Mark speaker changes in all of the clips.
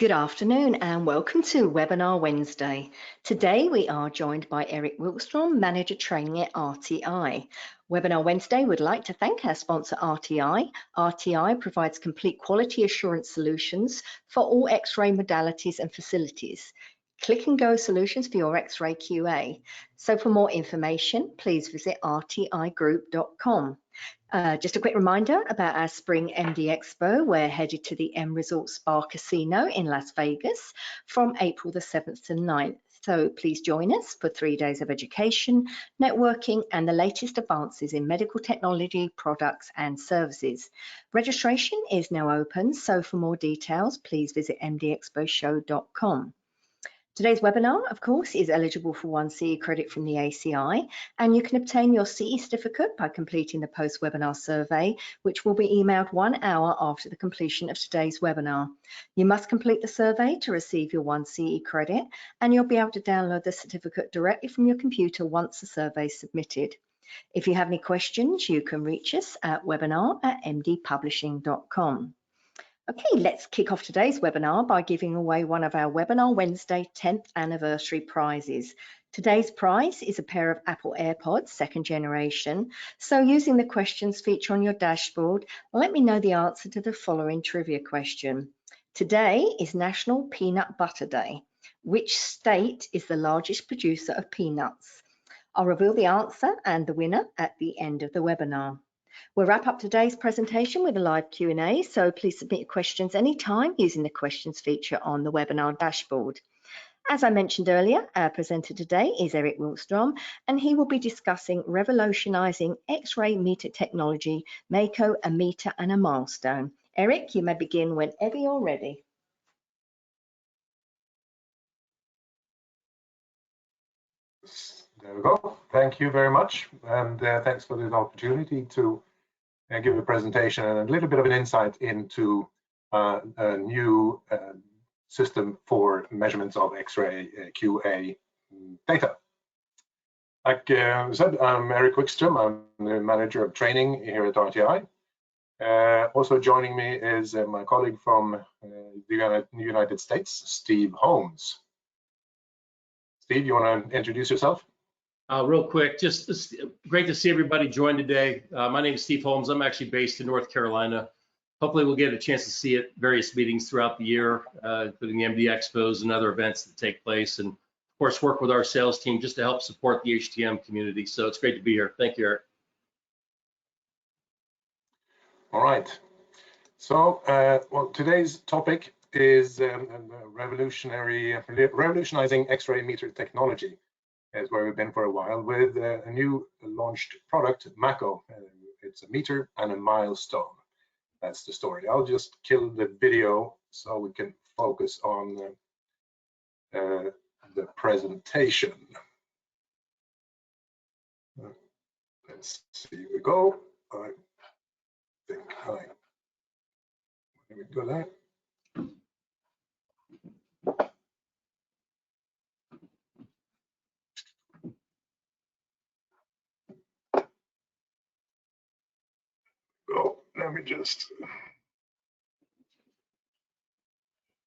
Speaker 1: Good afternoon and welcome to Webinar Wednesday. Today we are joined by Erik Wikström, Manager Training at RTI. Webinar Wednesday would like to thank our sponsor RTI. RTI provides complete quality assurance solutions for all X-ray modalities and facilities. Click and go solutions for your X-ray QA. So for more information, please visit rtigroup.com. Just a quick reminder about our Spring MD Expo. We're headed to the M Resort Spa Casino in Las Vegas from April the 7th to 9th. So please join us for 3 days of education, networking, and the latest advances in medical technology, products, and services. Registration is now open, so for more details, please visit mdexposhow.com. Today's webinar, of course, is eligible for 1 CE credit from the ACI, and you can obtain your CE certificate by completing the post-webinar survey, which will be emailed 1 hour after the completion of today's webinar. You must complete the survey to receive your 1 CE credit, and you'll be able to download the certificate directly from your computer once the survey is submitted. If you have any questions, you can reach us at webinar@mdpublishing.com. Okay, let's kick off today's webinar by giving away one of our Webinar Wednesday 10th anniversary prizes. Today's prize is a pair of Apple AirPods, 2nd generation. So using the questions feature on your dashboard, let me know the answer to the following trivia question. Today is National Peanut Butter Day. Which state is the largest producer of peanuts? I'll reveal the answer and the winner at the end of the webinar. We'll wrap up today's presentation with a live Q&A, so please submit your questions anytime using the questions feature on the webinar dashboard. As I mentioned earlier, our presenter today is Erik Wikström, and he will be discussing revolutionizing X-ray meter technology, Mako, a meter and a milestone. Erik, you may begin whenever you're ready.
Speaker 2: There we go. Thank you very much, and thanks for this opportunity to give a presentation and a little bit of an insight into a new system for measurements of X-ray QA data. Like I said, I'm Erik Wikström. I'm the Manager of Training here at RTI. Also joining me is my colleague from the United States, Steve Holmes. Steve, you want to introduce yourself?
Speaker 3: Real quick, just great to see everybody join today. My name is Steve Holmes. I'm actually based in North Carolina. Hopefully we'll get a chance to see at various meetings throughout the year, including the MD Expos and other events that take place, and of course work with our sales team just to help support the HTM community. So it's great to be here. Thank you, Erik.
Speaker 2: All right. So well, today's topic is revolutionizing X-ray meter technology. Is where we've been for a while with a new launched product, Mako. It's a meter and a milestone. That's the story. I'll just kill the video so we can focus on the presentation. Let's see, here we go. I think let me do that. Let me just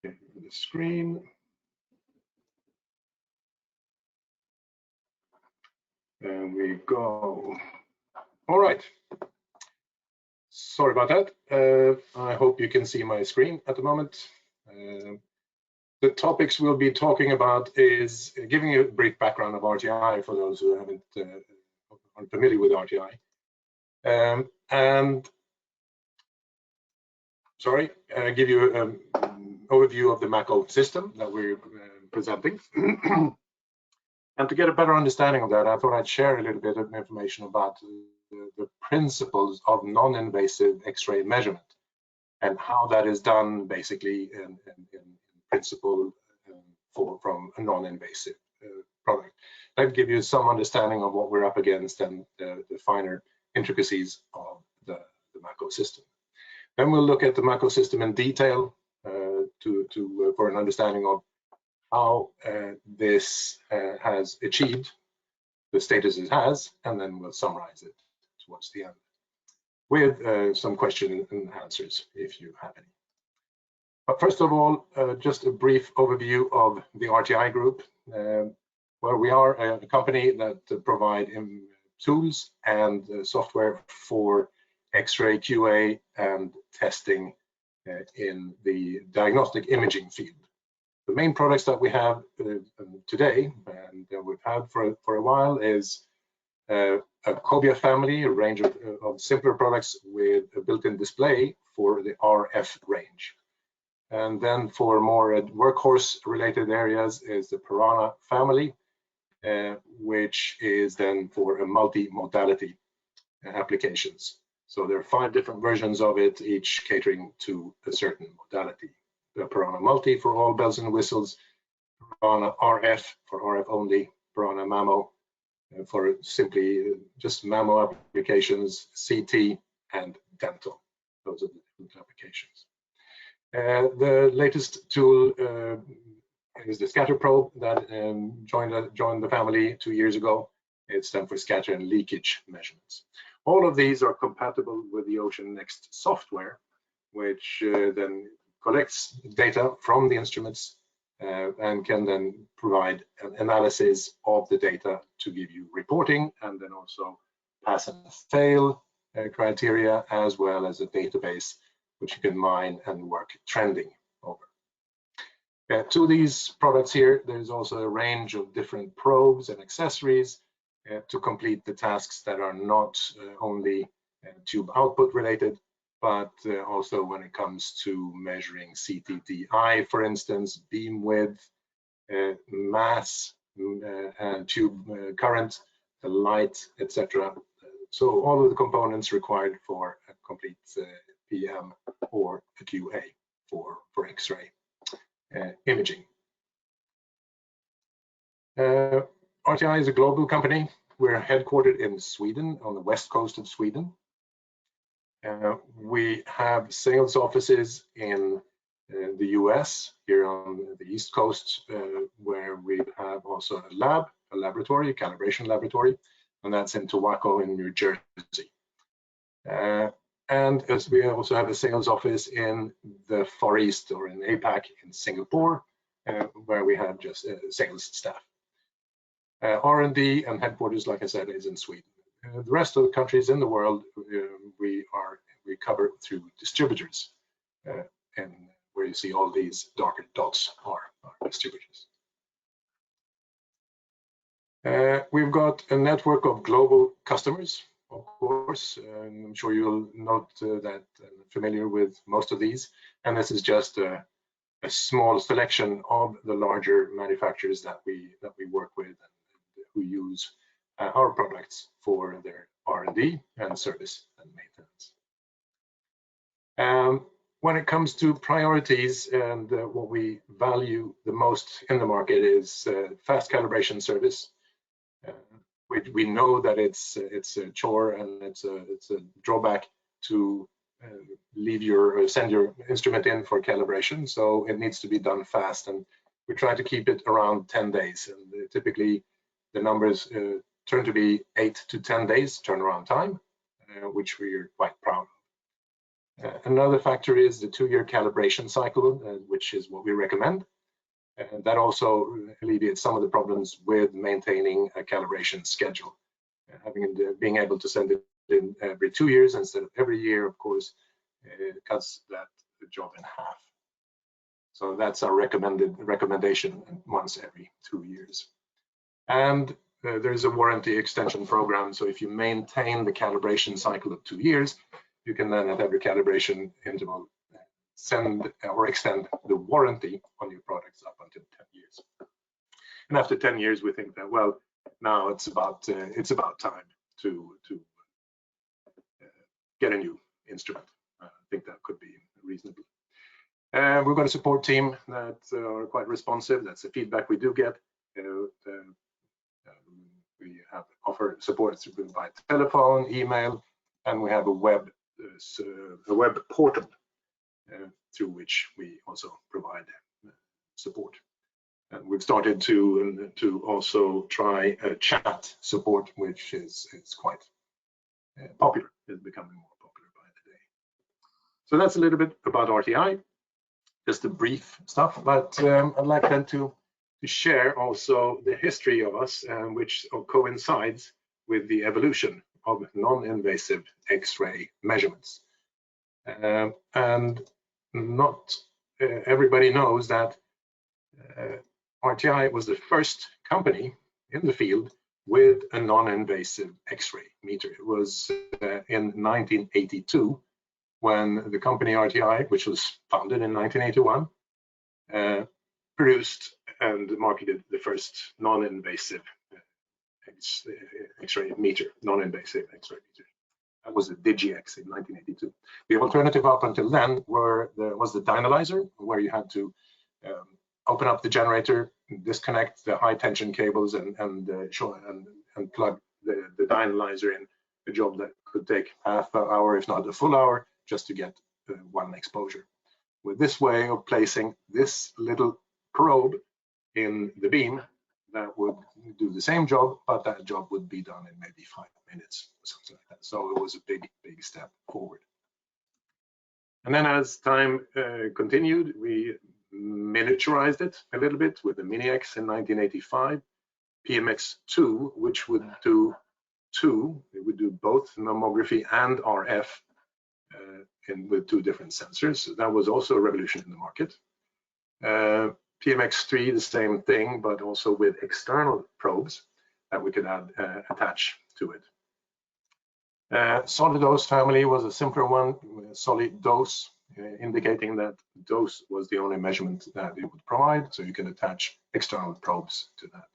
Speaker 2: get the screen. There we go. All right. Sorry about that. I hope you can see my screen at the moment. The topics we'll be talking about is giving you a brief background of RTI for those who aren't familiar with RTI. And give you an overview of the Mako system that we're presenting. And to get a better understanding of that, I thought I'd share a little bit of information about the principles of non-invasive X-ray measurement and how that is done basically in principle from a non-invasive product. That'll give you some understanding of what we're up against and the finer intricacies of the Mako system. Then we'll look at the Mako system in detail for an understanding of how this has achieved the status it has, and then we'll summarize it towards the end with some questions and answers if you have any. But first of all, just a brief overview of the RTI group. Well, we are a company that provide tools and software for X-ray QA and testing in the diagnostic imaging field. The main products that we have today and that we've had for a while is a Cobia family, a range of simpler products with a built-in display for the RF range. And then for more workhorse related areas is the Piranha family, which is then for a multi-modality applications. So there are 5 different versions of it, each catering to a certain modality. The Piranha Multi for all bells and whistles, Piranha RF for RF only, Piranha Mammo for simply just mammo applications, CT and dental. Those are the different applications. The latest tool is the scatter probe that joined the family 2 years ago. It's done for scatter and leakage measurements. All of these are compatible with the Ocean Next software, which then collects data from the instruments and can then provide an analysis of the data to give you reporting, and then also pass and fail criteria, as well as a database which you can mine and work trending over. To these products here, there's also a range of different probes and accessories to complete the tasks that are not only tube output related, but also when it comes to measuring CTDI, for instance, beam width, mass, and tube current, the light, etc. So all of the components required for a complete PM or a QA for X-ray imaging. RTI is a global company. We're headquartered in Sweden, on the west coast of Sweden. We have sales offices in the US, here on the East Coast, where we have also a laboratory, a calibration laboratory, and that's in Towako in New Jersey. And as we also have a sales office in the Far East, or in APAC in Singapore, where we have just sales staff. R&D and headquarters, like I said, is in Sweden. The rest of the countries in the world, we cover through distributors, and where you see all these darker dots are distributors. We've got a network of global customers, of course, and I'm sure you'll note that familiar with most of these. And this is just a small selection of the larger manufacturers that we work with and who use our products for their R&D and service and maintenance. When it comes to priorities and what we value the most in the market is fast calibration service. We know that it's a chore and it's a drawback to send your instrument in for calibration, so it needs to be done fast, and we try to keep it around 10 days, and typically the numbers turn to be 8 to 10 days turnaround time, which we are quite proud of. Another factor is the 2-year calibration cycle, which is what we recommend. And that also alleviates some of the problems with maintaining a calibration schedule. Being able to send it in every 2 years instead of every year, of course, cuts that job in half. So that's our recommendation, once every 2 years. And there's a warranty extension program. So if you maintain the calibration cycle of 2 years, you can then at every calibration interval send or extend the warranty on your products up until 10 years. And after 10 years, we think that, well, now it's about time to get a new instrument. I think that could be reasonable. We've got a support team that are quite responsive. That's the feedback we do get. We have offer support by telephone, email, and we have a web portal through which we also provide support. And we've started to also try a chat support, which is quite popular. It's becoming more popular by the day. So that's a little bit about RTI. just the brief stuff, but I'd like then to share also the history of us, which coincides with the evolution of non-invasive X-ray measurements. And not everybody knows that RTI was the first company in the field with a non-invasive X-ray meter. It was in 1982 when the company RTI, which was founded in 1981, produced and marketed the first non-invasive X-ray meter, non-invasive X-ray meter. That was the DigiX in 1982. The alternative up until then was the dynalyzer, where you had to open up the generator, disconnect the high tension cables, and plug the dynalyzer in. A job that could take half an hour, if not a full hour, just to get one exposure. With this way of placing this little probe in the beam, that would do the same job, but that job would be done in maybe 5 minutes or something like that. So it was a big step forward. And then as time continued, we miniaturized it a little bit with the Mini-X in 1985, PMX2, which would do it would do both mammography and RF with 2 different sensors. So that was also a revolution in the market. PMX3, the same thing, but also with external probes that we could attach to it. Solid dose family was a simpler one, solid dose, indicating that dose was the only measurement that it would provide, so you can attach external probes to that.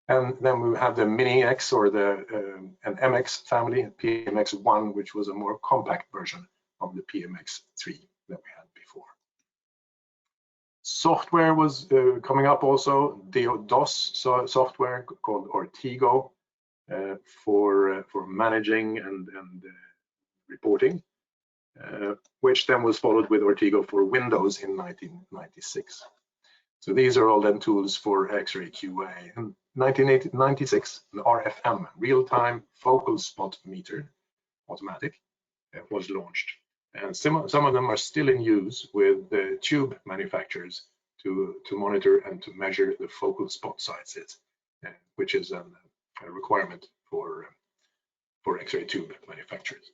Speaker 2: And then we have the Mini-X or an MX family, PMX1, which was a more compact version of the PMX3 that we had before. Software was coming up also, DOS software called Ortigo for managing and reporting, which then was followed with Ortigo for Windows in 1996. So these are all then tools for X-ray QA. In 1996, the RFM, real-time focal spot meter, automatic, was launched. And some of them are still in use with the tube manufacturers to monitor and to measure the focal spot sizes, which is a requirement for X-ray tube manufacturers.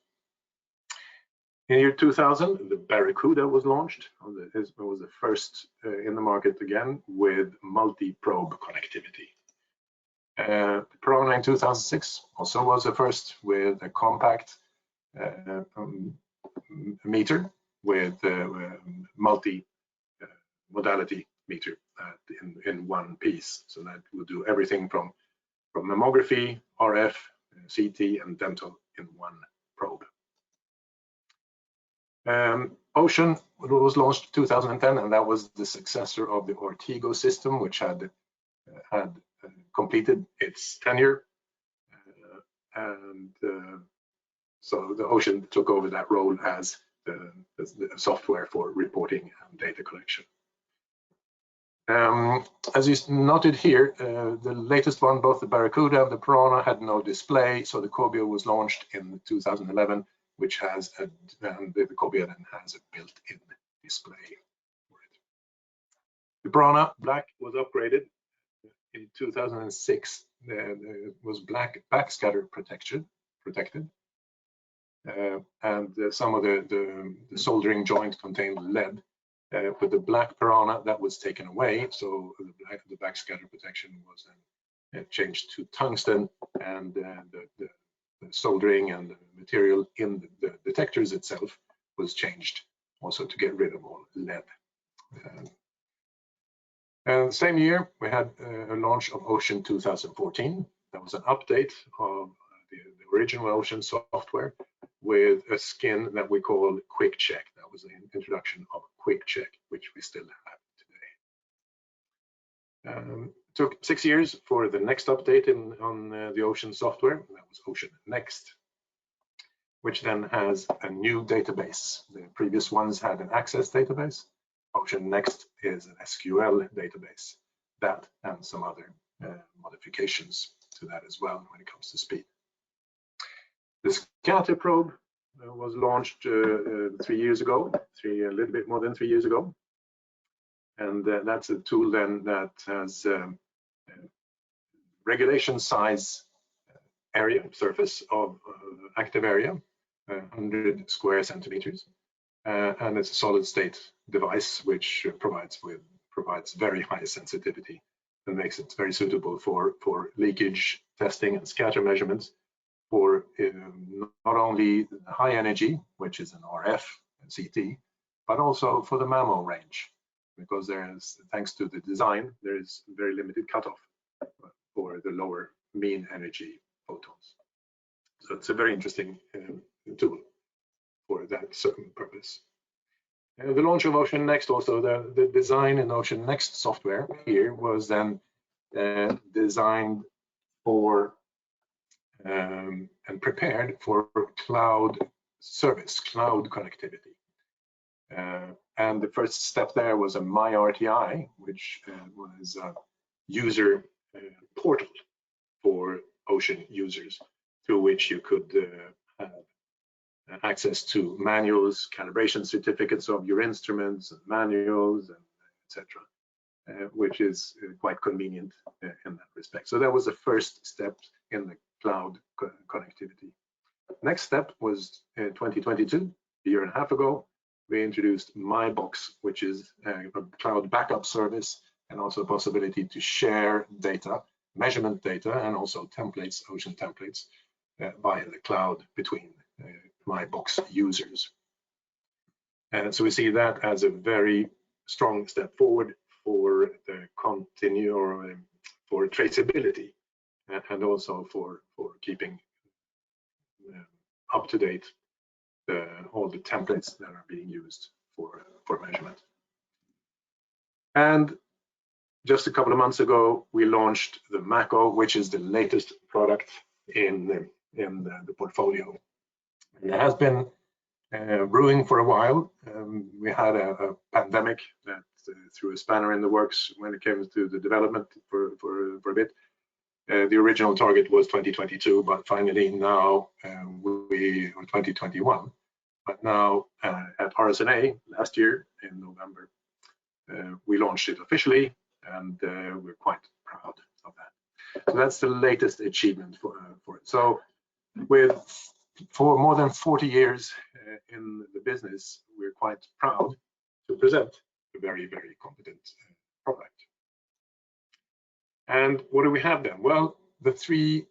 Speaker 2: In year 2000, the Barracuda was launched. It was the first in the market again with multi-probe connectivity. The Piranha in 2006 also was the first with a compact meter with multi-modality meter in one piece. So that will do everything from mammography, RF, CT, and dental in one probe. Ocean was launched 2010, and that was the successor of the Ortigo system, which had completed its tenure. So the Ocean took over that role as the software for reporting and data collection. As you noted here, the latest one, both the Barracuda and the Piranha, had no display, so the Cobia was launched in 2011, which has the Cobia then has a built-in display for it. The Piranha Black was upgraded in 2006. It was black backscatter protected, and some of the soldering joint contained lead. With the black Piranha, that was taken away, so the backscatter protection was then changed to tungsten, and the soldering and the material in the detectors itself was changed also to get rid of all lead. And same year, we had a launch of Ocean 2014. That was an update of the original Ocean software with a skin that we call Quick Check. That was the introduction of Quick Check, which we still have today. Took 6 years for the next update on the Ocean software. That was Ocean Next, which then has a new database. The previous ones had an Access database. Ocean Next is an SQL database. That and some other modifications to that as well when it comes to speed. The scatter probe was launched 3 years ago, a little bit more than 3 years ago. And that's a tool then that has regulation size area, surface of active area, 100 square centimeters. And it's a solid state device which provides very high sensitivity and makes it very suitable for leakage testing and scatter measurements for not only high energy, which is an RF and CT, but also for the Mako range, because there's, thanks to the design, there is very limited cutoff for the lower mean energy photons. So it's a very interesting tool for that certain purpose. The launch of Ocean Next, also the design in Ocean Next software here was then designed for and prepared for cloud service, cloud connectivity. And the first step there was a MyRTI, which was a user portal for Ocean users, through which you could have access to manuals, calibration certificates of your instruments, and manuals, and etc., which is quite convenient in that respect. So that was the first step in the cloud connectivity. Next step was 2022, a year and a half ago, we introduced MyBox, which is a cloud backup service, and also a possibility to share data, measurement data, and also templates, Ocean templates, via the cloud between MyBox users. And so we see that as a very strong step forward for the for traceability, and also for keeping up to date all the templates that are being used for measurement. And just a couple of months ago, we launched the Mako, which is the latest product in the portfolio. And it has been brewing for a while. We had a pandemic that threw a spanner in the works when it came to the development for a bit. The original target was 2022, but finally now we are 2021. But now at RSNA last year in November, we launched it officially, and we're quite proud of that. So that's the latest achievement for it. So for more than 40 years in the business, we're quite proud to present a very, very competent product. And what do we have then? Well, the three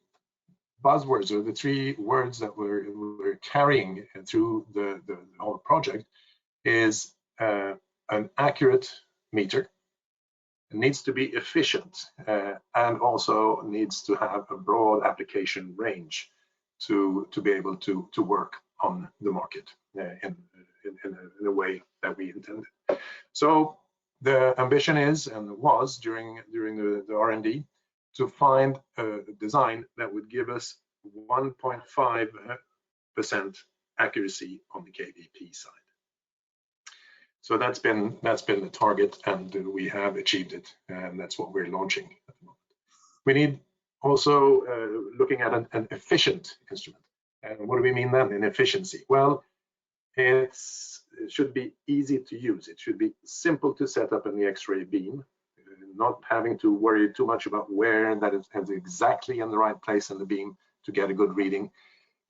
Speaker 2: buzzwords, or the three words that we're carrying through the whole project is an accurate meter. It needs to be efficient, and also needs to have a broad application range to be able to work on the market in a way that we intended. So the ambition is, and was during the R&D, to find a design that would give us 1.5% accuracy on the kVp side. So that's been the target, and we have achieved it, and that's what we're launching at the moment. We need also looking at an efficient instrument. And what do we mean then in efficiency? Well, it should be easy to use. It should be simple to set up in the X-ray beam, not having to worry too much about where that is exactly in the right place in the beam to get a good reading.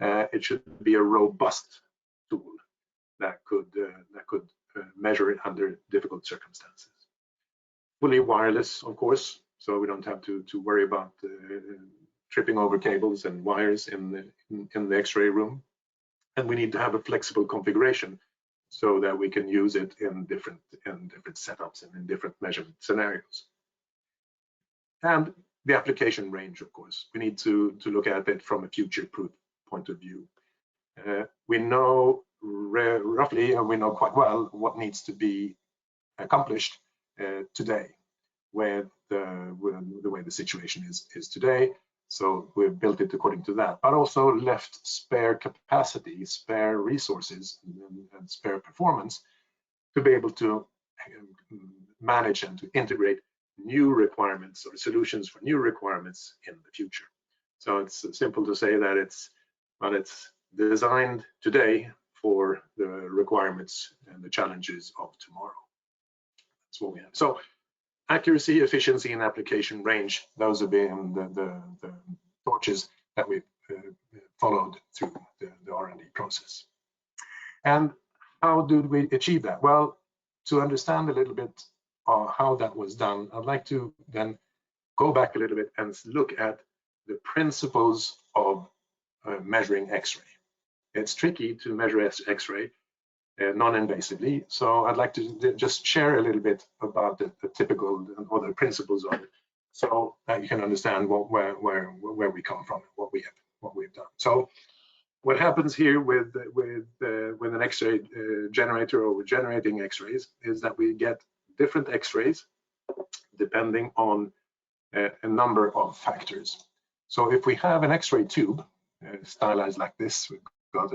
Speaker 2: It should be a robust tool that could measure it under difficult circumstances. Fully wireless, of course, so we don't have to worry about tripping over cables and wires in the X-ray room. And we need to have a flexible configuration so that we can use it in different setups and in different measurement scenarios. And the application range, of course, we need to look at it from a future-proof point of view. We know roughly, and we know quite well what needs to be accomplished today with the way the situation is today. So we've built it according to that, but also left spare capacity, spare resources, and spare performance to be able to manage and to integrate new requirements or solutions for new requirements in the future. So it's simple to say that it's designed today for the requirements and the challenges of tomorrow. That's what we have. So accuracy, efficiency, and application range, those have been the torches that we've followed through the R&D process. And how did we achieve that? Well, to understand a little bit how that was done, I'd like to then go back a little bit and look at the principles of measuring X-ray. It's tricky to measure X-ray non-invasively, so I'd like to just share a little bit about the typical or the principles of it, so that you can understand where we come from, what we've done. So what happens here with an X-ray generator or generating X-rays is that we get different X-rays depending on a number of factors. So if we have an X-ray tube stylized like this, we've got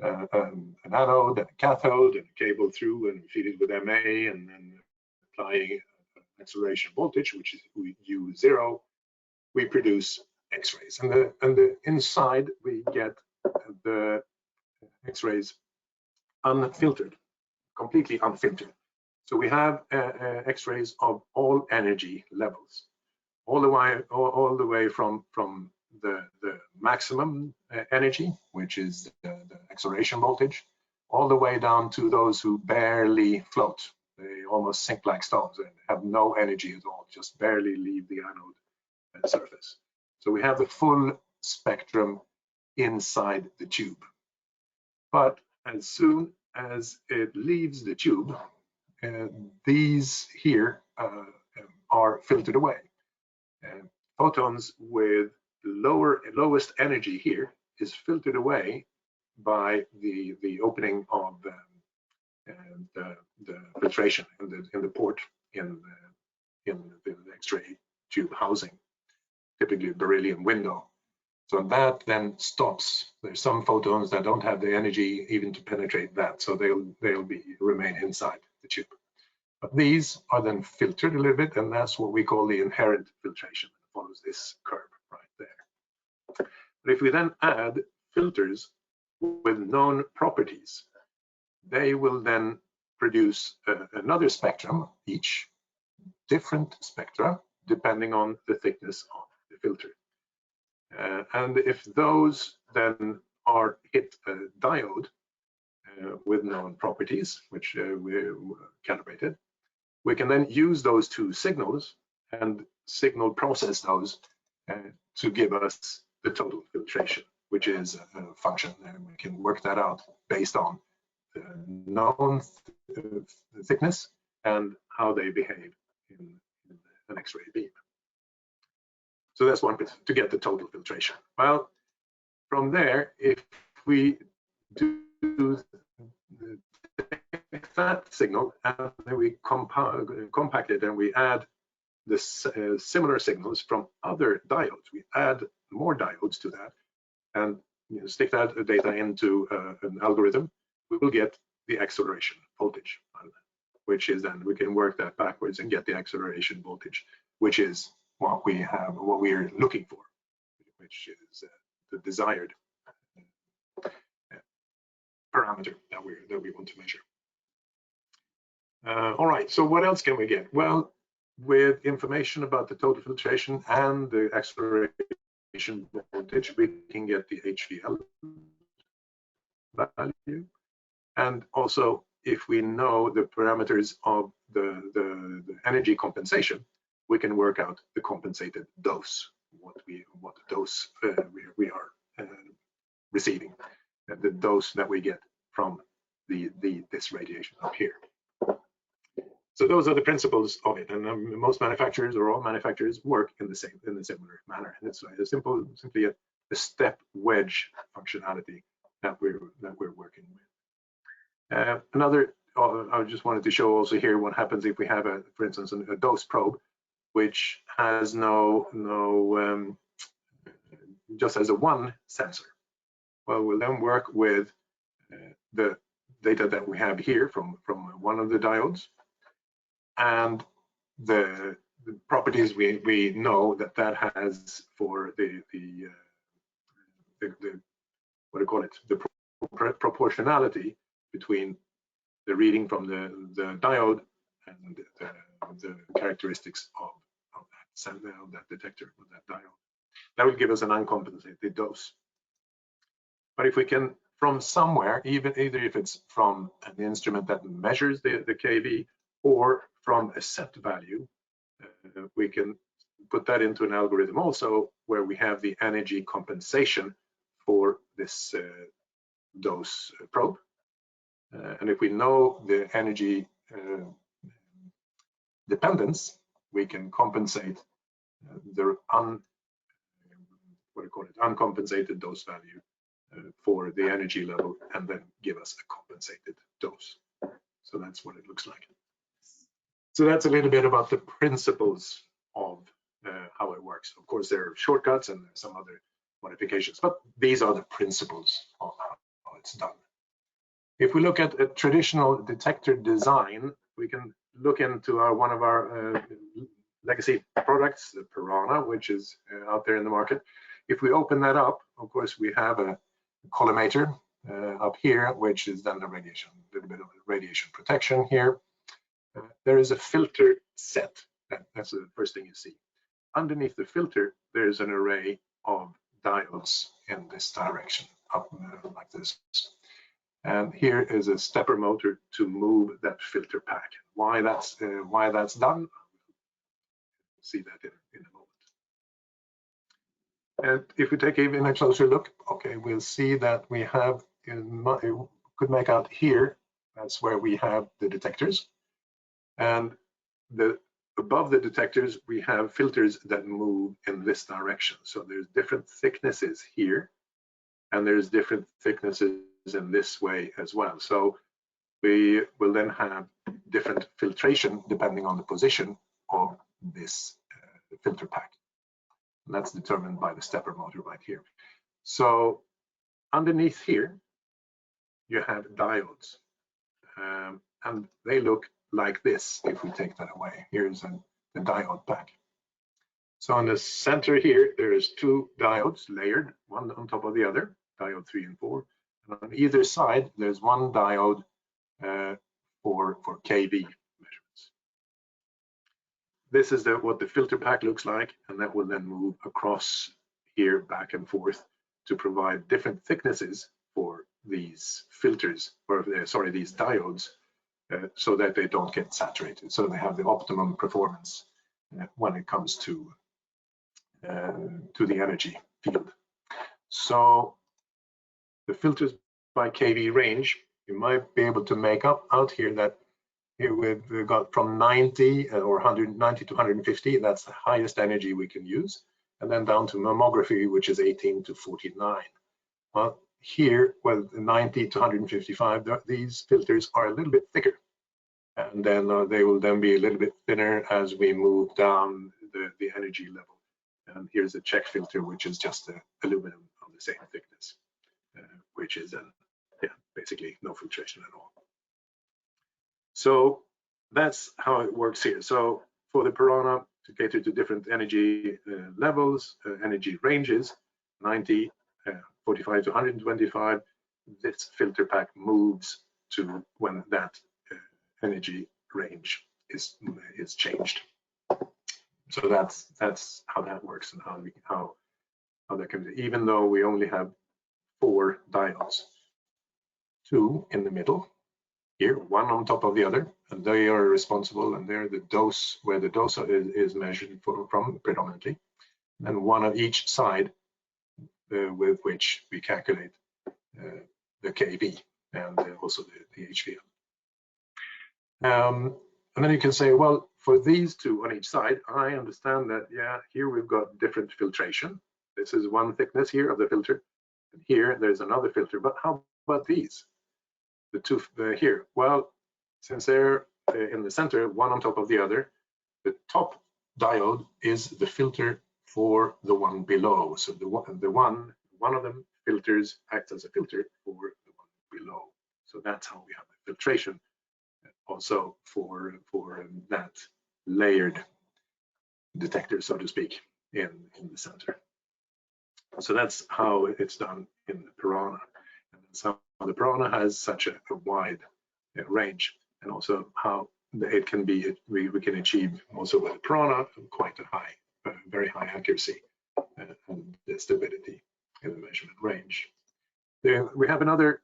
Speaker 2: an anode and a cathode and a cable through and feed it with MA and then applying acceleration voltage, which is U0, we produce X-rays. And the inside we get the X-rays unfiltered, completely unfiltered. So we have X-rays of all energy levels, all the way from the maximum energy, which is the acceleration voltage, all the way down to those who barely float. They almost sink like stones and have no energy at all, just barely leave the anode surface. So we have the full spectrum inside the tube. But as soon as it leaves the tube, these here are filtered away. Photons with lowest energy here is filtered away by the opening of the filtration in the port in the X-ray tube housing, typically beryllium window. So that then stops. There's some photons that don't have the energy even to penetrate that, so they'll remain inside the tube. But these are then filtered a little bit, and that's what we call the inherent filtration. It follows this curve right there. But if we then add filters with known properties, they will then produce another spectrum, each different spectra, depending on the thickness of the filter. And if those then are hit a diode with known properties, which we calibrated, we can then use those two signals and signal process those to give us the total filtration, which is a function, and we can work that out based on the known thickness and how they behave in an X-ray beam. So that's one bit to get the total filtration. Well, from there, if we do that signal and then we compact it and we add the similar signals from other diodes, we add more diodes to that and stick that data into an algorithm, we will get the acceleration voltage, which is then we can work that backwards and get the acceleration voltage, which is what we are looking for, which is the desired parameter that we want to measure. All right, so what else can we get? Well, with information about the total filtration and the acceleration voltage, we can get the HVL value. And also, if we know the parameters of the energy compensation, we can work out the compensated dose, what dose we are receiving, the dose that we get from this radiation up here. So those are the principles of it, and most manufacturers or all manufacturers work in the similar manner. And it's simply a step wedge functionality that we're working with. Another, I just wanted to show also here what happens if we have for instance, a dose probe, which has just as a one sensor. Well, we'll then work with the data that we have here from one of the diodes, and the properties we know that has for the what do you call it, the proportionality between the reading from the diode and the characteristics of that detector, of that diode. That will give us an uncompensated dose. But if we can, from somewhere, either if it's from an instrument that measures the kV or from a set value, we can put that into an algorithm also where we have the energy compensation for this dose probe. And if we know the energy dependence, we can compensate the uncompensated dose value for the energy level, and then give us a compensated dose. So that's what it looks like. So that's a little bit about the principles of how it works. Of course, there are shortcuts and some other modifications, but these are the principles of how it's done. If we look at a traditional detector design, we can look into one of our legacy products, the Piranha, which is out there in the market. If we open that up, of course, we have a collimator up here, which is then a little bit of radiation protection here. There is a filter set. That's the first thing you see. Underneath the filter, there's an array of diodes in this direction, up like this. And here is a stepper motor to move that filter pack. Why that's done, we'll see that in a moment. And if we take even a closer look, okay, we'll see that we have, could make out here, that's where we have the detectors. And above the detectors, we have filters that move in this direction. So there's different thicknesses here, and there's different thicknesses in this way as well. So we will then have different filtration depending on the position of this filter pack. And that's determined by the stepper motor right here. So underneath here, you have diodes, and they look like this if we take that away. Here's the diode pack. So on the center here, there is two diodes layered, one on top of the other, diode 3 and 4. And on either side, there's one diode for kV measurements. This is what the filter pack looks like, and that will then move across here back and forth to provide different thicknesses for these filters, or sorry, these diodes, so that they don't get saturated, so they have the optimum performance when it comes to the energy field. So the filters by kV range, you might be able to make out here that here we've got from 90 or 190 to 150, that's the highest energy we can use, and then down to mammography, which is 18 to 49. Well, here, with 90 to 155, these filters are a little bit thicker, and then they will then be a little bit thinner as we move down the energy level. And here's a check filter, which is just aluminum of the same thickness, which is basically no filtration at all. So that's how it works here. So for the Piranha, to cater to different energy levels, energy ranges, 90, 45 to 125, this filter pack moves to when that energy range is changed. So that's how that works, and how that can be. Even though we only have 4 diodes, 2 in the middle here, one on top of the other, and they are responsible, and they're the dose, where the dose is measured from predominantly, and one on each side with which we calculate the kV and also the HVL. And then you can say, well, for these 2 on each side, I understand that, yeah, here we've got different filtration. This is one thickness here of the filter, and here there's another filter. But how about these? The 2 here. Well, since they're in the center, one on top of the other, the top diode is the filter for the one below. So one of them acts as a filter for the one below. So that's how we have the filtration also for that layered detector, so to speak, in the center. So that's how it's done in the Piranha. And so the Piranha has such a wide range, and also how it can be, we can achieve also with piranha quite a high, very high accuracy and stability in the measurement range. Then we have another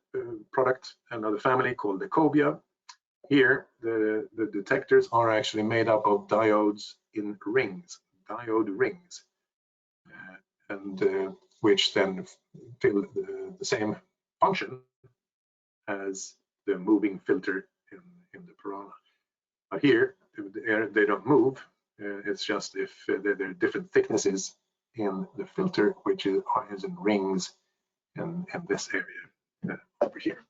Speaker 2: product, another family called the Cobia. Here, the detectors are actually made up of diodes in rings, diode rings, and which then fill the same function as the moving filter in the piranha. But here, they don't move. It's just if there are different thicknesses in the filter, which is in rings in this area over here.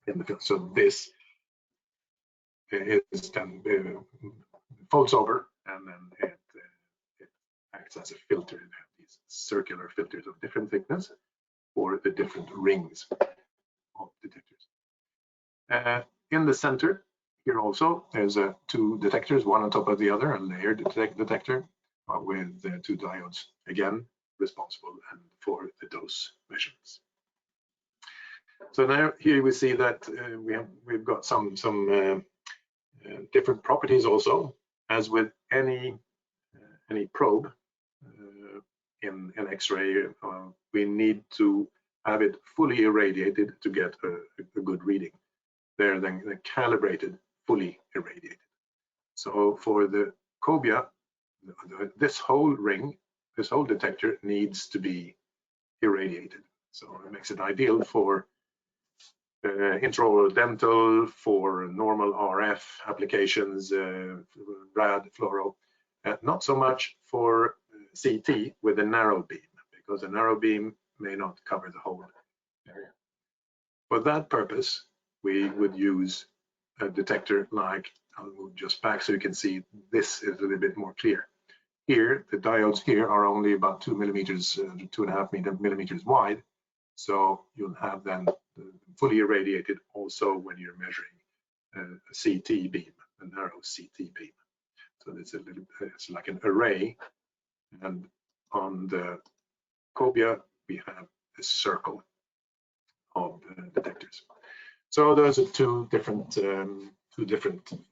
Speaker 2: In the filter. So this is then folds over, and then it acts as a filter. You have these circular filters of different thickness for the different rings of detectors. In the center here also, there's two detectors, one on top of the other, a layered detector with two diodes, again responsible and for the dose measurements. So now here we see that we've got some different properties also, as with any probe in X-ray. We need to have it fully irradiated to get a good reading. They're then calibrated, fully irradiated. So for the Cobia, this whole ring, this whole detector needs to be irradiated. So it makes it ideal for intraoral dental, for normal RF applications, rad, fluoro, not so much for CT with a narrow beam, because a narrow beam may not cover the whole area. For that purpose, we would use a detector like, I'll move just back so you can see this is a little bit more clear. Here, the diodes here are only about 2 millimeters, 2.5 millimeters wide. So you'll have then fully irradiated also when you're measuring a CT beam, a narrow CT beam. So it's like an array, and on the Cobia we have a circle of detectors. So those are two different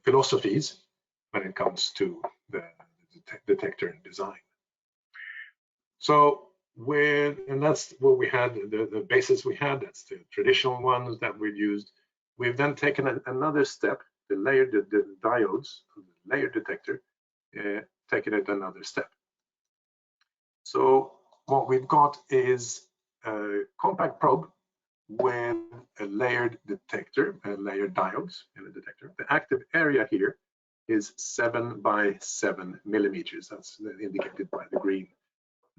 Speaker 2: philosophies when it comes to the detector design. So and that's what we had, the basis we had, that's the traditional ones that we've used. We've then taken another step, the layered the diodes, the layered detector, taken it another step. So what we've got is a compact probe with a layered detector, layered diodes in the detector. The active area here is 7 by 7 millimeters. That's indicated by the green.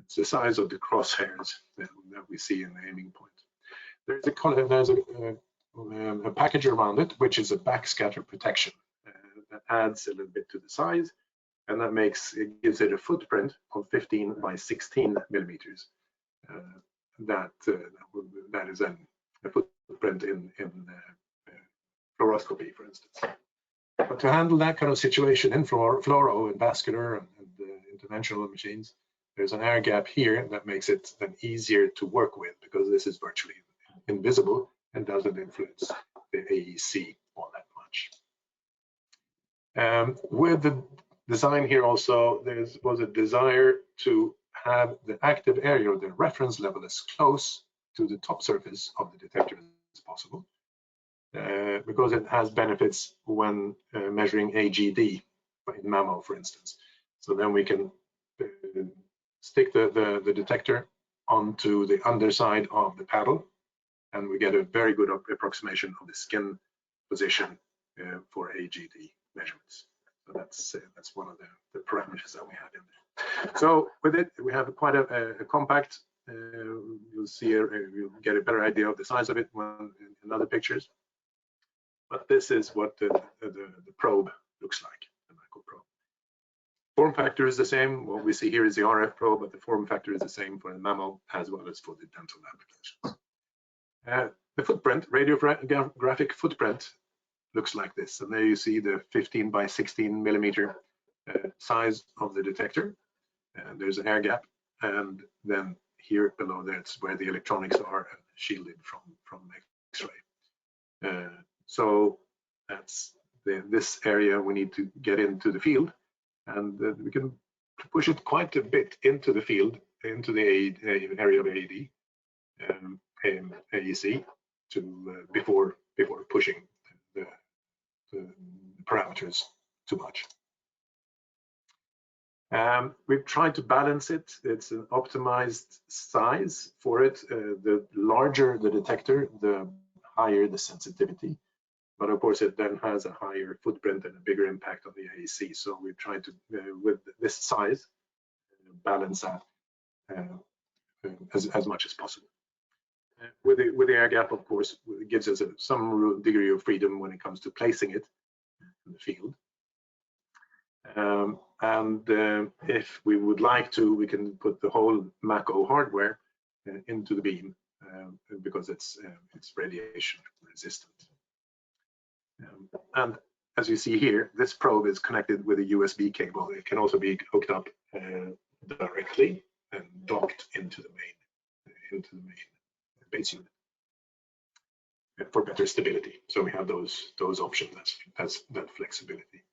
Speaker 2: It's the size of the crosshairs that we see in the aiming point. There's a package around it, which is a backscatter protection that adds a little bit to the size, and that gives it a footprint of 15 by 16 millimeters. That is then a footprint in fluoroscopy, for instance. But to handle that kind of situation in fluoro and vascular and interventional machines, there's an air gap here that makes it then easier to work with, because this is virtually invisible and doesn't influence the AEC all that much. With the design here also, there was a desire to have the active area, or the reference level, as close to the top surface of the detector as possible, because it has benefits when measuring AGD in mammo, for instance. So then we can stick the detector onto the underside of the paddle, and we get a very good approximation of the skin position for AGD measurements. So that's one of the parameters that we have in there. So with it, we have quite a compact. You'll see, you'll get a better idea of the size of it in other pictures. But this is what the probe looks like, the Mako probe. Form factor is the same. What we see here is the RF probe, but the form factor is the same for the mammo as well as for the dental applications. The footprint, radiographic footprint, looks like this. And there you see the 15 by 16 millimeter size of the detector. And there's an air gap. And then here below, that's where the electronics are shielded from X-ray. So that's this area we need to get into the field, and we can push it quite a bit into the field, into the area of AED, AEC, to before pushing the parameters too much. We've tried to balance it. It's an optimized size for it. The larger the detector, the higher the sensitivity. But of course, it then has a higher footprint and a bigger impact on the AEC. So we've tried to, with this size, balance that as much as possible. With the air gap, of course, it gives us some degree of freedom when it comes to placing it in the field. If we would like to, we can put the whole Mako hardware into the beam because it's radiation resistant. And as you see here, this probe is connected with a USB cable. It can also be hooked up directly and docked into the main base unit for better stability. So we have those options. That's that flexibility.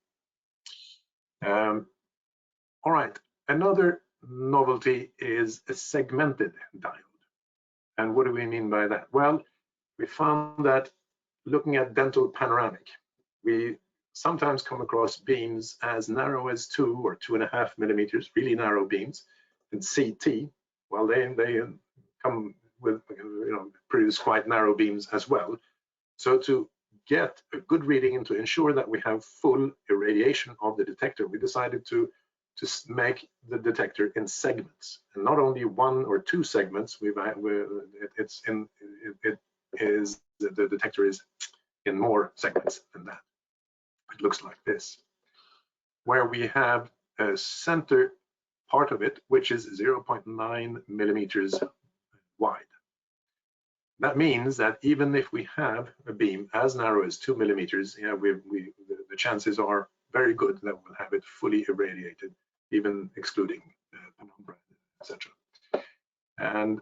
Speaker 2: All right, another novelty is a segmented diode. And what do we mean by that? Well, we found that looking at dental panoramic, we sometimes come across beams as narrow as 2 or 2.5 millimeters, really narrow beams. And CT, well, they come with, produce quite narrow beams as well. So to get a good reading and to ensure that we have full irradiation of the detector, we decided to make the detector in segments, and not only 1 or 2 segments. The detector is in more segments than that. It looks like this, where we have a center part of it, which is 0.9 millimeters wide. That means that even if we have a beam as narrow as 2 millimeters, the chances are very good that we'll have it fully irradiated, even excluding penumbra, etc. And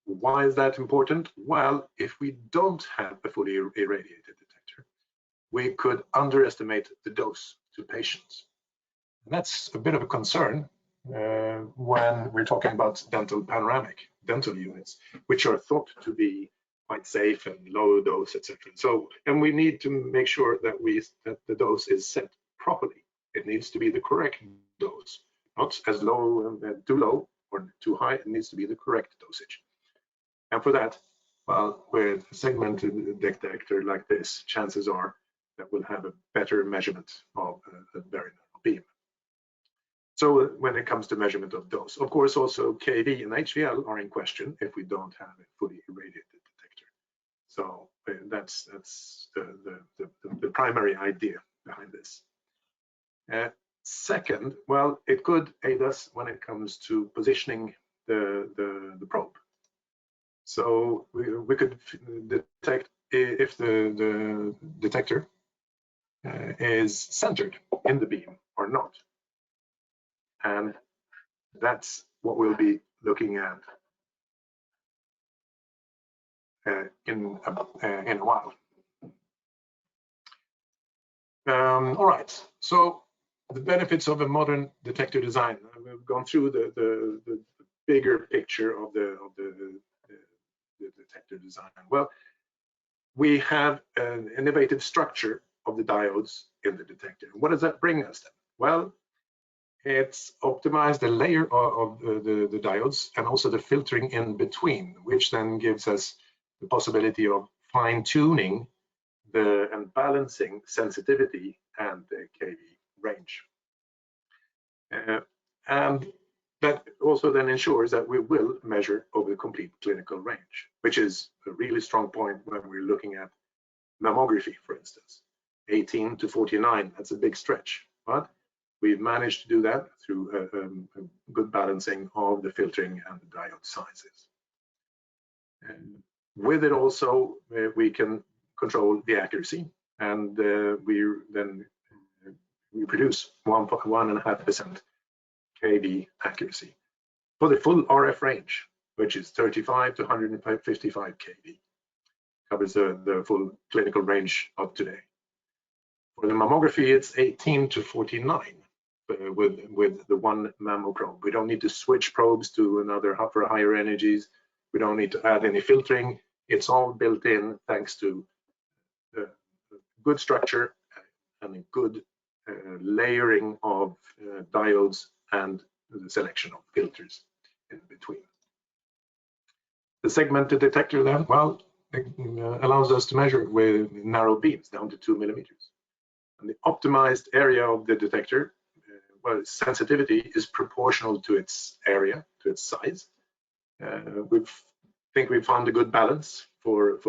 Speaker 2: why is that important? Well, if we don't have a fully irradiated detector, we could underestimate the dose to patients. And that's a bit of a concern when we're talking about dental units, which are thought to be quite safe and low dose, etc. So, and we need to make sure that the dose is set properly. It needs to be the correct dose, not as low, too low or too high. It needs to be the correct dosage. And for that, well, with a segmented detector like this, chances are that we'll have a better measurement of a very narrow beam. So when it comes to measurement of dose, of course, also KV and HVL are in question if we don't have a fully irradiated detector. So that's the primary idea behind this. Second, well, it could aid us when it comes to positioning the probe. So we could detect if the detector is centered in the beam or not. And that's what we'll be looking at in a while. All right, so the benefits of a modern detector design. We've gone through the bigger picture of the detector design. Well, we have an innovative structure of the diodes in the detector. What does that bring us then? Well, it's optimized a layer of the diodes and also the filtering in between, which then gives us the possibility of fine-tuning and balancing sensitivity and the KV range. And that also then ensures that we will measure over the complete clinical range, which is a really strong point when we're looking at mammography, for instance. 18 to 49, that's a big stretch, but we've managed to do that through a good balancing of the filtering and the diode sizes. And with it also, we can control the accuracy, and we produce 1.5% KV accuracy for the full RF range, which is 35 to 155 KV. Covers the full clinical range of today. For the mammography, it's 18 to 49 with the one mammo probe. We don't need to switch probes to another for higher energies. We don't need to add any filtering. It's all built in thanks to good structure and a good layering of diodes and the selection of filters in between. The segmented detector then, well, it allows us to measure with narrow beams down to 2 millimeters. And the optimized area of the detector, well, sensitivity is proportional to its area, to its size. Think we've found a good balance for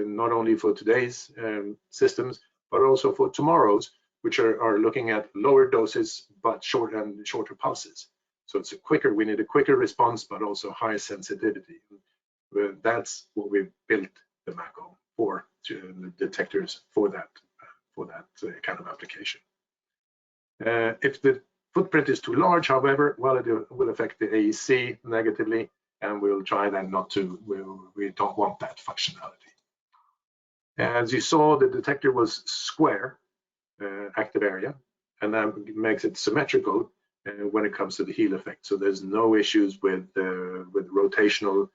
Speaker 2: not only for today's systems, but also for tomorrow's, which are looking at lower doses but shorter pulses. So it's we need a quicker response, but also higher sensitivity. That's what we've built the Mako for, the detectors for that kind of application. If the footprint is too large, however, well, it will affect the AEC negatively, and we'll try then not to. We don't want that functionality. As you saw, the detector was square active area, and that makes it symmetrical when it comes to the heel effect. So there's no issues with rotational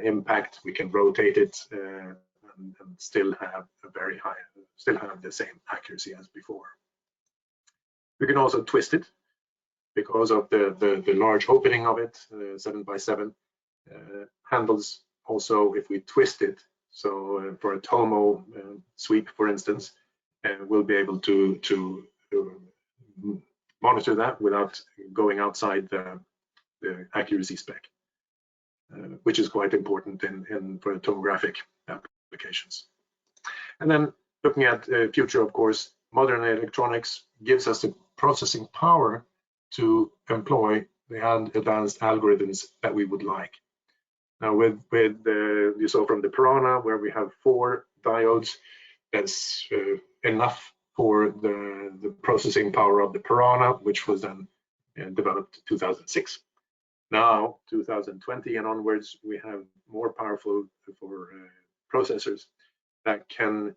Speaker 2: impact. We can rotate it and still have the same accuracy as before. We can also twist it because of the large opening of it, 7x7 handles. Also, if we twist it, so for a tomo sweep, for instance, we'll be able to monitor that without going outside the accuracy spec, which is quite important for tomographic applications. And then looking at future, of course, modern electronics gives us the processing power to employ the advanced algorithms that we would like. Now, with you saw from the Piranha, where we have 4 diodes, that's enough for the processing power of the Piranha, which was then developed in 2006. Now, 2020 and onwards, we have more powerful processors that can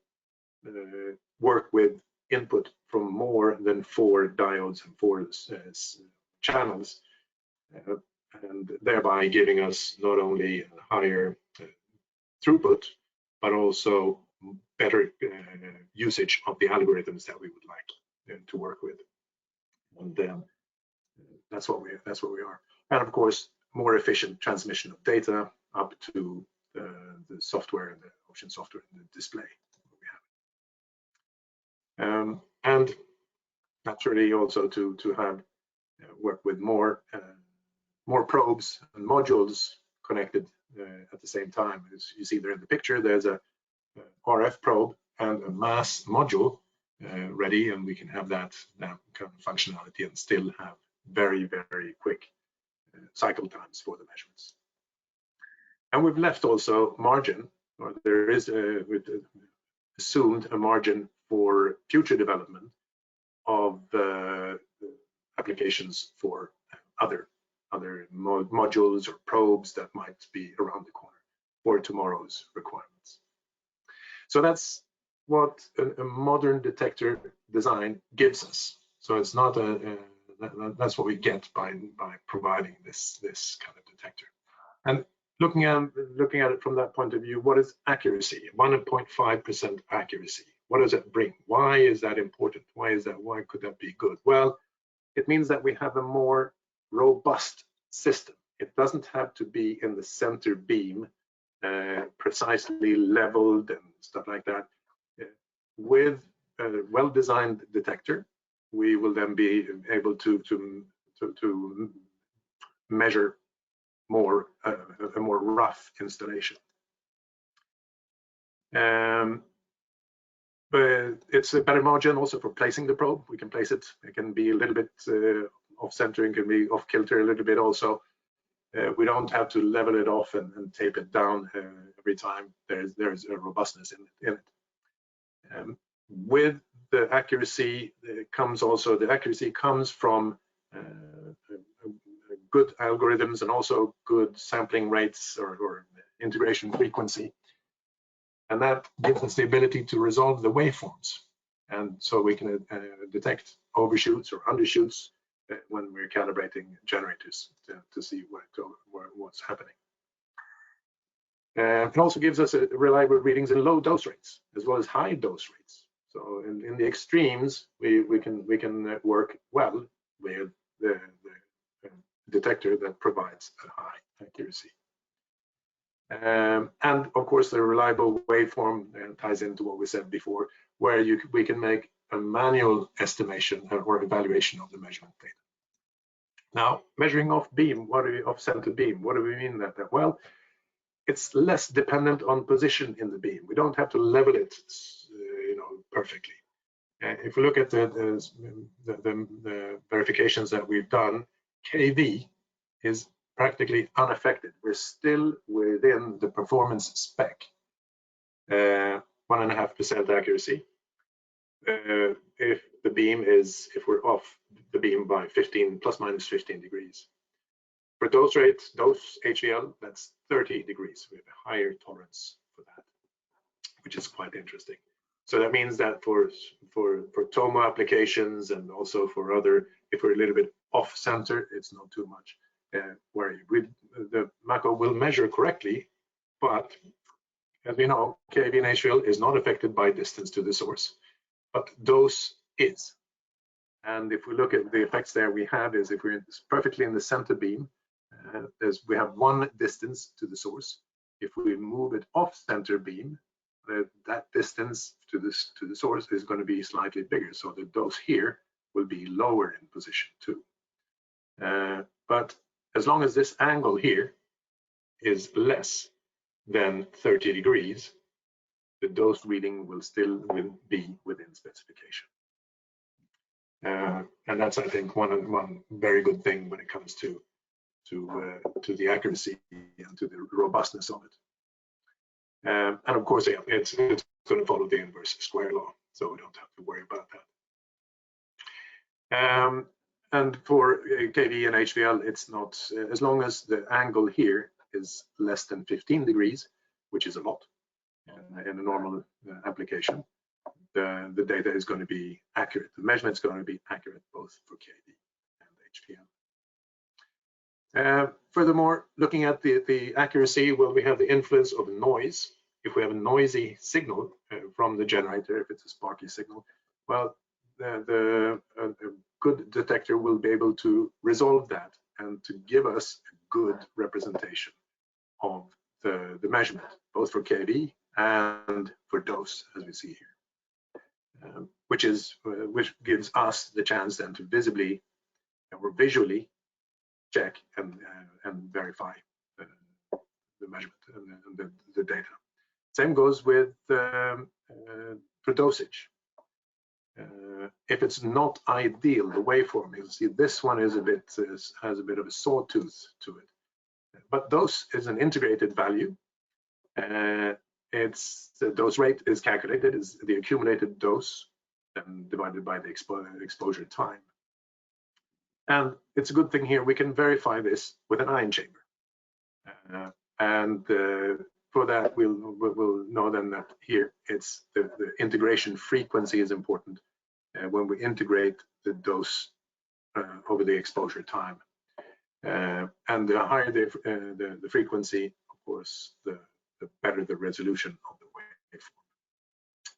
Speaker 2: work with input from more than 4 diodes and 4 channels, and thereby giving us not only higher throughput, but also better usage of the algorithms that we would like to work with. And that's what we are. And of course, more efficient transmission of data up to the software and the option software and the display. And naturally also to have work with more probes and modules connected at the same time. As you see there in the picture, there's a RF probe and a mass module ready, and we can have that kind of functionality and still have very, very quick cycle times for the measurements. And we've left also margin, or there is assumed a margin for future development of applications for other modules or probes that might be around the corner for tomorrow's requirements. So that's what a modern detector design gives us. So it's not that's what we get by providing this kind of detector. And looking at it from that point of view, what is accuracy? 1.5% accuracy. What does it bring? Why is that important? Why could that be good? Well, it means that we have a more robust system. It doesn't have to be in the center beam, precisely leveled and stuff like that. With a well-designed detector, we will then be able to measure more a more rough installation. But it's a better margin also for placing the probe. We can place it. It can be a little bit off center, and can be off kilter a little bit also. We don't have to level it off and tape it down every time. There's a robustness in it. With the accuracy comes also, the accuracy comes from good algorithms and also good sampling rates or integration frequency. And that gives us the ability to resolve the waveforms. and so we can detect overshoots or undershoots when we're calibrating generators to see what's happening. It also gives us reliable readings in low dose rates as well as high dose rates. So in the extremes, we can work well with the detector that provides a high accuracy. And of course, the reliable waveform ties into what we said before, where we can make a manual estimation or evaluation of the measurement data. Now, measuring off beam, off center beam, what do we mean that? Well, it's less dependent on position in the beam. We don't have to level it, perfectly. If we look at the verifications that we've done, KV is practically unaffected. We're still within the performance spec, 1.5% accuracy. If we're off the beam by 15 plus minus 15 degrees. For dose rate, dose HVL, that's 30 degrees. We have a higher tolerance for that, which is quite interesting. So that means that for TOMO applications and also for other, if we're a little bit off center, it's not too much worry. The Mako will measure correctly, but as we know, KV and HVL is not affected by distance to the source, but dose is. And if we look at the effects there we have is if we're perfectly in the center beam, we have one distance to the source. If we move it off center beam, that distance to the source is going to be slightly bigger. So the dose here will be lower in position too. But as long as this angle here is less than 30 degrees, the dose reading will still be within specification. And that's, I think, one very good thing when it comes to the accuracy and to the robustness of it. And of course, yeah, it's going to follow the inverse square law, so we don't have to worry about that. And for KV and HVL, it's not, as long as the angle here is less than 15 degrees, which is a lot in a normal application, the data is going to be accurate. The measurement is going to be accurate both for KV and HVL. Furthermore, looking at the accuracy, well, we have the influence of noise. If we have a noisy signal from the generator, if it's a sparky signal, well, a good detector will be able to resolve that and to give us a good representation of the measurement, both for KV and for dose, as we see here, which gives us the chance then to visibly or visually check and verify the measurement and the data. Same goes with for dosage. If it's not ideal, the waveform, you'll see this one is has a bit of a sawtooth to it. But dose is an integrated value. The dose rate is calculated as the accumulated dose divided by the exposure time. And it's a good thing here, we can verify this with an ion chamber. For that, we'll know then that here it's the integration frequency is important when we integrate the dose over the exposure time. And the higher the frequency, of course, the better the resolution of the waveform.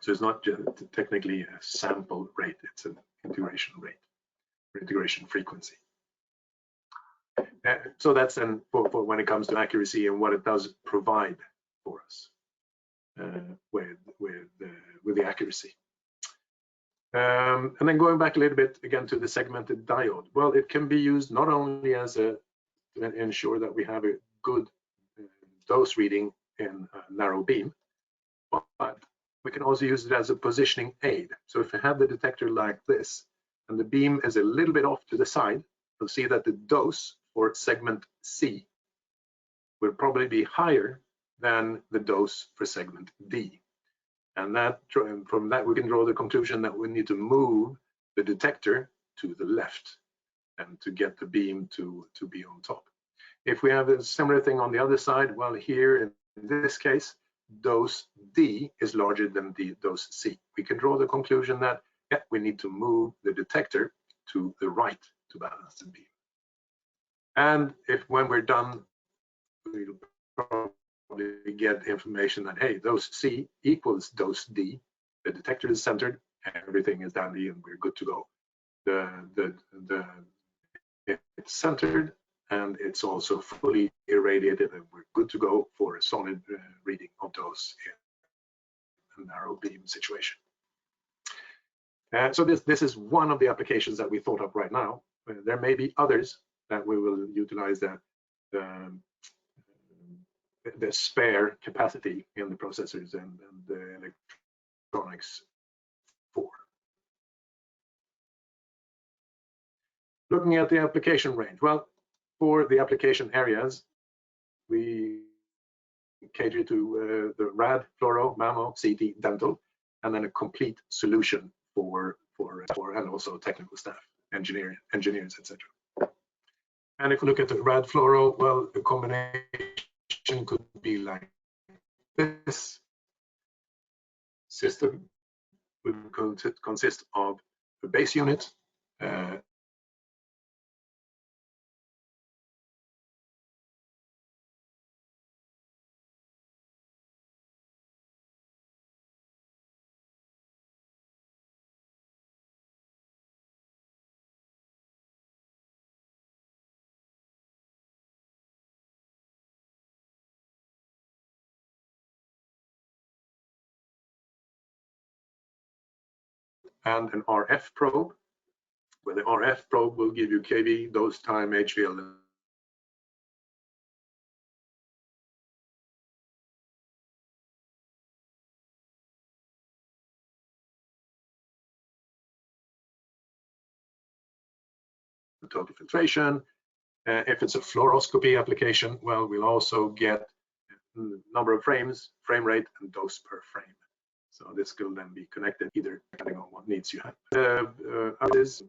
Speaker 2: So it's not just technically a sample rate, it's an integration rate, or integration frequency. So that's then for when it comes to accuracy and what it does provide for us with the accuracy. And then going back a little bit again to the segmented diode. Well, it can be used not only as to ensure that we have a good dose reading in a narrow beam, but we can also use it as a positioning aid. So if we have the detector like this and the beam is a little bit off to the side, you'll see that the dose for segment C will probably be higher than the dose for segment D. And from that we can draw the conclusion that we need to move the detector to the left and to get the beam to be on top. If we have a similar thing on the other side, well, here in this case, dose D is larger than the dose C, we can draw the conclusion that we need to move the detector to the right to balance the beam. And if when we're done, we'll probably get information that, hey, dose C equals dose D, the detector is centered, and everything is dandy, and we're good to go. It's centered, and it's also fully irradiated, and we're good to go for a solid reading of dose in a narrow beam situation. So this is one of the applications that we thought of right now. There may be others that we will utilize the spare capacity in the processors and the electronics for. Looking at the application range, well, for the application areas, we cater to the rad, fluoro, mammo, CT, dental, and then a complete solution for and also technical staff, engineers, etc. And if we look at the rad, fluoro, well, the combination could be like this. System would consist of a base unit, and an RF probe, where the RF probe will give you kV, dose, time, HVL. Total filtration. If it's a fluoroscopy application, well, we'll also get number of frames, frame rate, and dose per frame. So this will then be connected either depending on what needs you have. Others.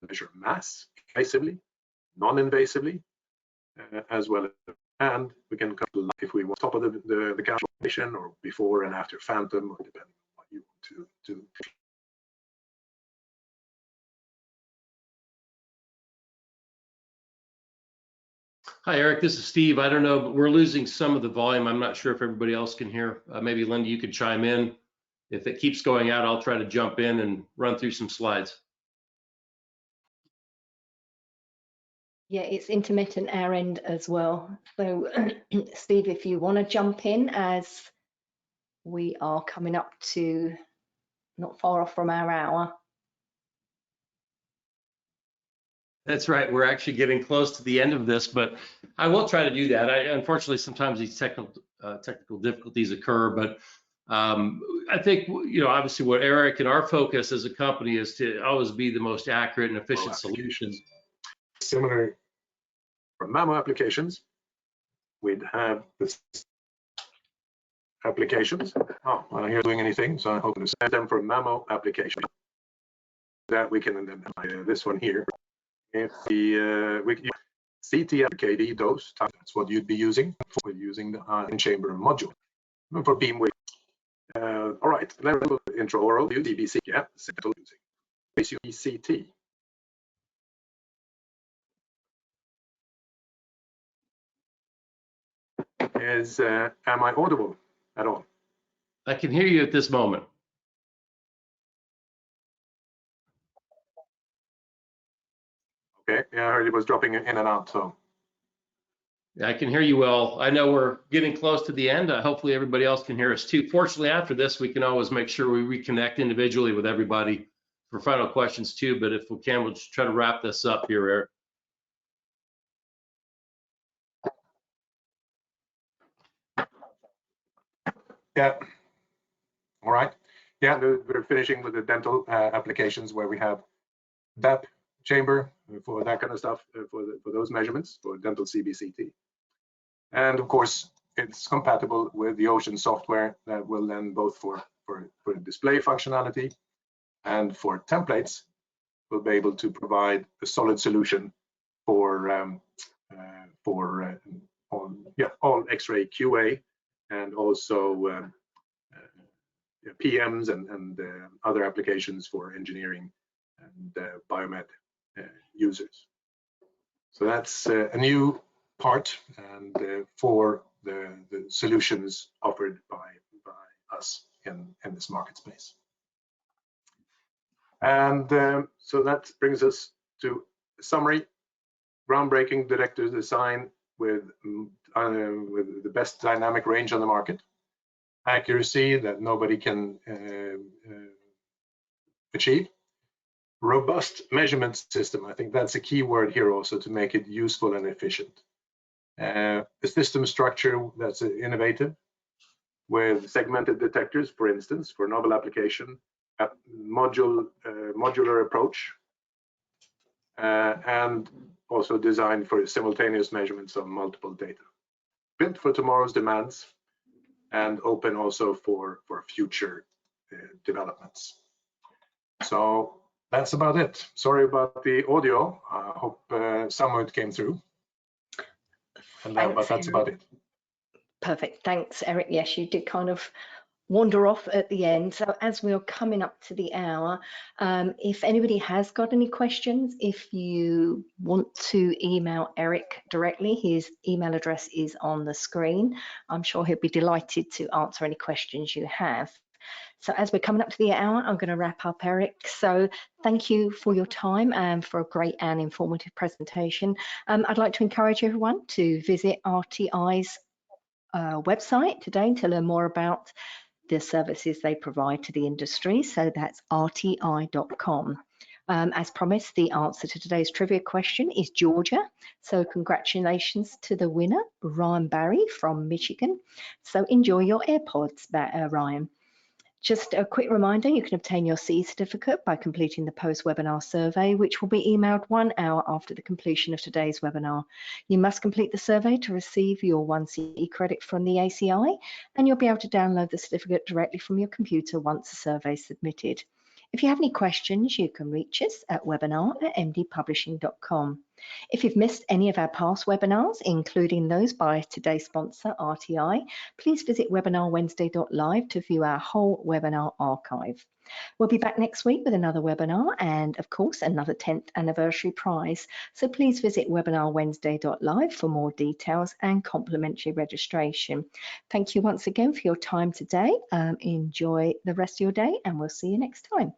Speaker 2: Measure mass invasively, non-invasively, as well as, and we can cut if we want top of the calculation or before and after phantom, or depending on what you want to do.
Speaker 3: Hi, Eric, this is Steve. I don't know, but we're losing some of the volume. I'm not sure if everybody else can hear. Maybe Linda, you could chime in. If it keeps going out, I'll try to jump in and run through some slides.
Speaker 1: Yeah, it's intermittent our end as well. So Steve, if you want to jump in, as we are coming up to not far off from our hour.
Speaker 3: That's right. We're actually getting close to the end of this, but I will try to do that. Unfortunately, sometimes these technical difficulties occur, but I think, you know, obviously what Eric and our focus as a company is to always be the most accurate and efficient solutions.
Speaker 2: Similar for mammo applications, we'd have this applications. Oh, I don't hear doing anything, so I'm hoping to send them for mammo application. That we can identify this one here. If the CT KD dose, that's what you'd be using for using the in-chamber module. And for beam width. All right, level intraoral DBC, yeah, simple using CT. Am I audible at all?
Speaker 3: I can hear you at this moment.
Speaker 2: Okay, yeah, I heard it was dropping in and out, so.
Speaker 3: I can hear you well. I know we're getting close to the end. Hopefully everybody else can hear us too. Fortunately, after this, we can always make sure we reconnect individually with everybody for final questions too. But if we can, we'll just try to wrap this up here, Eric.
Speaker 2: Yeah. All right. Yeah, we're finishing with the dental applications where we have DAP chamber for that kind of stuff, for those measurements, for dental CBCT. And of course, it's compatible with the Ocean software that will then both for display functionality and for templates will be able to provide a solid solution for all X-ray QA and also PMs and other applications for engineering and biomed users. So that's a new part and for the solutions offered by us in this market space. And so that brings us to a summary. Groundbreaking detector design with the best dynamic range on the market. Accuracy that nobody can achieve. Robust measurement system. I think that's a key word here also to make it useful and efficient. A system structure that's innovative with segmented detectors, for instance, for novel application, a modular approach, and also designed for simultaneous measurements of multiple data. Built for tomorrow's demands and open also for future developments. So that's about it. Sorry about the audio. I hope some of it came through. But that's about it.
Speaker 1: Perfect. Thanks, Erik. Yes, you did kind of wander off at the end. So as we're coming up to the hour, if anybody has got any questions, if you want to email Erik directly, his email address is on the screen. I'm sure he'll be delighted to answer any questions you have. So as we're coming up to the hour, I'm going to wrap up, Erik. So thank you for your time and for a great and informative presentation. I'd like to encourage everyone to visit RTI's website today to learn more about the services they provide to the industry. So that's rti.com. As promised, the answer to today's trivia question is Georgia. So congratulations to the winner, Ryan Barry from Michigan. So enjoy your AirPods, Ryan. Just a quick reminder, you can obtain your CE certificate by completing the post-webinar survey, which will be emailed 1 hour after the completion of today's webinar. You must complete the survey to receive your 1 CE credit from the ACI, and you'll be able to download the certificate directly from your computer once the survey is submitted. If you have any questions, you can reach us at webinar@mdpublishing.com. If you've missed any of our past webinars, including those by today's sponsor, RTI, please visit webinarwednesday.live to view our whole webinar archive. We'll be back next week with another webinar and, of course, another 10th anniversary prize. So please visit webinarwednesday.live for more details and complimentary registration. Thank you once again for your time today. Enjoy the rest of your day and we'll see you next time.